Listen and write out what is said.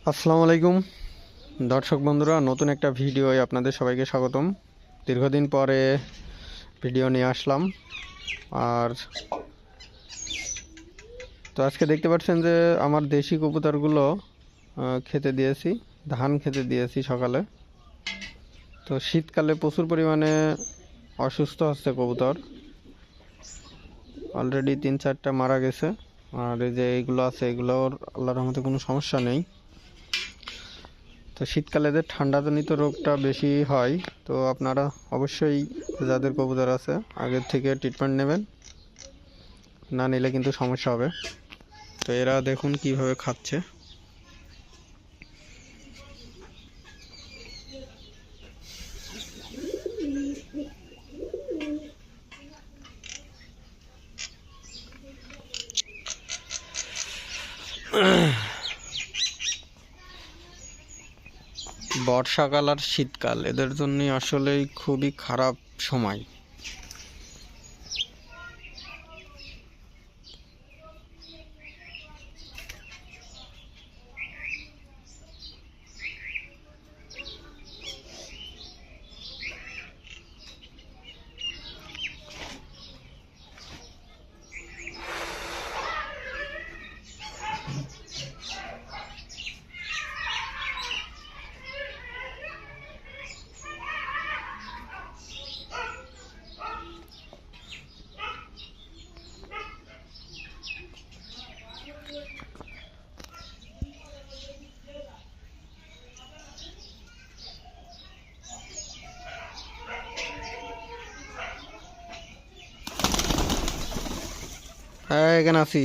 আসসালামু আলাইকুম দর্শক বন্ধুরা, নতুন একটা ভিডিওয় আপনাদের সবাইকে স্বাগতম। দীর্ঘদিন পরে ভিডিও নিয়ে আসলাম। আর তো আজকে দেখতে পাচ্ছেন যে আমার দেশি কবুতরগুলো খেতে দিয়েছি, ধান খেতে দিয়েছি সকালে। তো শীতকালে প্রচুর পরিমাণে অসুস্থ হচ্ছে কবুতর, অলরেডি 3-4টা মারা গেছে। আর এই যে এইগুলো আছে, এগুলোর আল্লাহর রহমতে কোনো সমস্যা নেই। তো শীতকালে এদের ঠান্ডাজনিত রোগটা বেশি হয়, তো আপনারা অবশ্যই যাদের কবুতর আছে আগের থেকে ট্রিটমেন্ট নেবেন, না নিলে কিন্তু সমস্যা হবে। তো এরা দেখুন কিভাবে খাচ্ছে। বর্ষাকাল আর শীতকাল এদের জন্য আসলেই খুবই খারাপ সময়। হ্যাঁ, এখানে আছি।